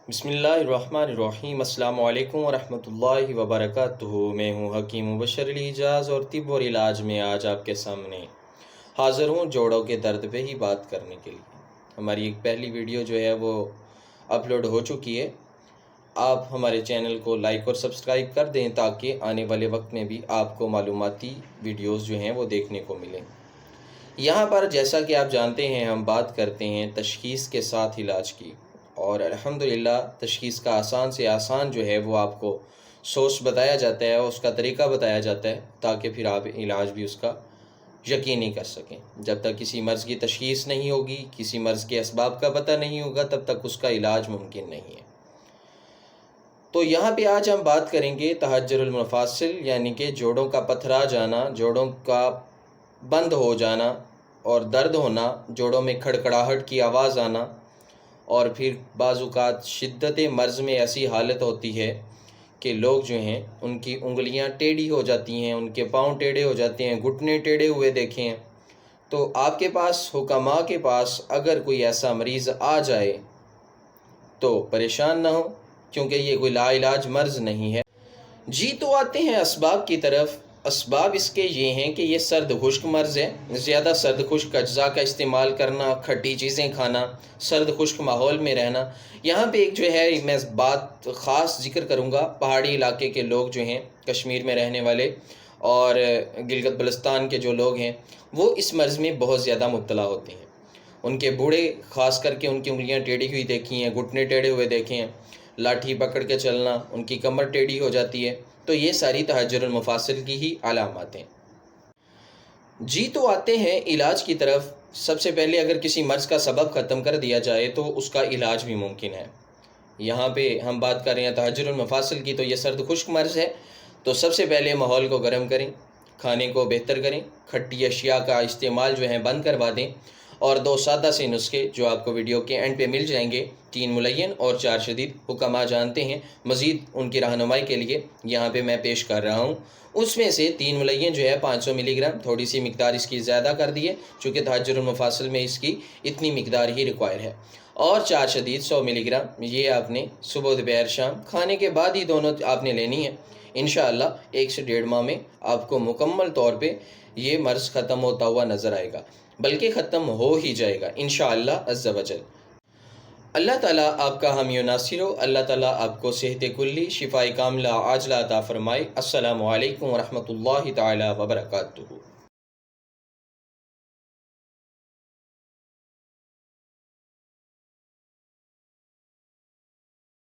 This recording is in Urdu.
بسم اللہ الرحمن الرحیم۔ السلام علیکم ورحمۃ اللہ وبرکاتہ۔ میں ہوں حکیم مبشر علی اعجاز اور طب اور علاج میں آج آپ کے سامنے حاضر ہوں جوڑوں کے درد پہ ہی بات کرنے کے لیے۔ ہماری ایک پہلی ویڈیو جو ہے وہ اپلوڈ ہو چکی ہے۔ آپ ہمارے چینل کو لائک اور سبسکرائب کر دیں تاکہ آنے والے وقت میں بھی آپ کو معلوماتی ویڈیوز جو ہیں وہ دیکھنے کو ملیں۔ یہاں پر جیسا کہ آپ جانتے ہیں ہم بات کرتے ہیں تشخیص کے ساتھ علاج کی، اور الحمدللہ تشخیص کا آسان سے آسان جو ہے وہ آپ کو سورس بتایا جاتا ہے اور اس کا طریقہ بتایا جاتا ہے تاکہ پھر آپ علاج بھی اس کا یقینی کر سکیں۔ جب تک کسی مرض کی تشخیص نہیں ہوگی، کسی مرض کے اسباب کا پتہ نہیں ہوگا، تب تک اس کا علاج ممکن نہیں ہے۔ تو یہاں پہ آج ہم بات کریں گے تحجر المفاصل، یعنی کہ جوڑوں کا پتھرا جانا، جوڑوں کا بند ہو جانا اور درد ہونا، جوڑوں میں کھڑکھڑاہٹ کی آواز آنا، اور پھر بعض اوقات شدت مرض میں ایسی حالت ہوتی ہے کہ لوگ جو ہیں ان کی انگلیاں ٹیڑھی ہو جاتی ہیں، ان کے پاؤں ٹیڑھے ہو جاتے ہیں، گھٹنے ٹیڑھے ہوئے دیکھیں ہیں۔ تو آپ کے پاس، حکماء کے پاس اگر کوئی ایسا مریض آ جائے تو پریشان نہ ہو، کیونکہ یہ کوئی لا علاج مرض نہیں ہے۔ جی تو آتے ہیں اسباب کی طرف۔ اسباب اس کے یہ ہیں کہ یہ سرد خشک مرض ہے۔ زیادہ سرد خشک اجزاء کا استعمال کرنا، کھٹی چیزیں کھانا، سرد خشک ماحول میں رہنا۔ یہاں پہ ایک جو ہے میں بات خاص ذکر کروں گا، پہاڑی علاقے کے لوگ جو ہیں، کشمیر میں رہنے والے اور گلگت بلتستان کے جو لوگ ہیں، وہ اس مرض میں بہت زیادہ مبتلا ہوتے ہیں۔ ان کے بوڑھے خاص کر کے ان کی انگلیاں ٹیڑھی ہوئی دیکھی ہیں، گھٹنے ٹیڑھے ہوئے دیکھے ہیں، لاٹھی پکڑ کے چلنا، ان کی کمر ٹیڑھی ہو جاتی ہے۔ تو یہ ساری تحجر المفاصل کی ہی علامات ہیں۔ جی تو آتے ہیں علاج کی طرف۔ سب سے پہلے اگر کسی مرض کا سبب ختم کر دیا جائے تو اس کا علاج بھی ممکن ہے۔ یہاں پہ ہم بات کر رہے ہیں تحجر المفاصل کی، تو یہ سرد خشک مرض ہے۔ تو سب سے پہلے ماحول کو گرم کریں، کھانے کو بہتر کریں، کھٹی اشیاء کا استعمال جو ہے بند کروا دیں، اور 2 سادہ سے نسخے جو آپ کو ویڈیو کے اینڈ پہ مل جائیں گے، 3 ملین اور 4 شدید، حکماء جانتے ہیں۔ مزید ان کی رہنمائی کے لیے یہاں پہ میں پیش کر رہا ہوں۔ اس میں سے 3 ملین جو ہے 500 ملی گرام، تھوڑی سی مقدار اس کی زیادہ کر دی ہے چونکہ تحجر المفاصل میں اس کی اتنی مقدار ہی ریکوائر ہے، اور 4 شدید 100 ملی گرام، یہ آپ نے صبح دوپہر شام کھانے کے بعد ہی دونوں آپ نے لینی ہے۔ انشاءاللہ 1 سے 1.5 ماہ میں آپ کو مکمل طور پہ یہ مرض ختم ہوتا ہوا نظر آئے گا، بلکہ ختم ہو ہی جائے گا انشاءاللہ عز و جل۔ اللہ تعالیٰ آپ کا حامی و ناصر ہو۔ اللہ تعالیٰ آپ کو صحت کلی، شفاء کاملہ عاجلہ عطا فرمائے۔ السلام علیکم ورحمۃ اللہ تعالیٰ وبرکاتہ۔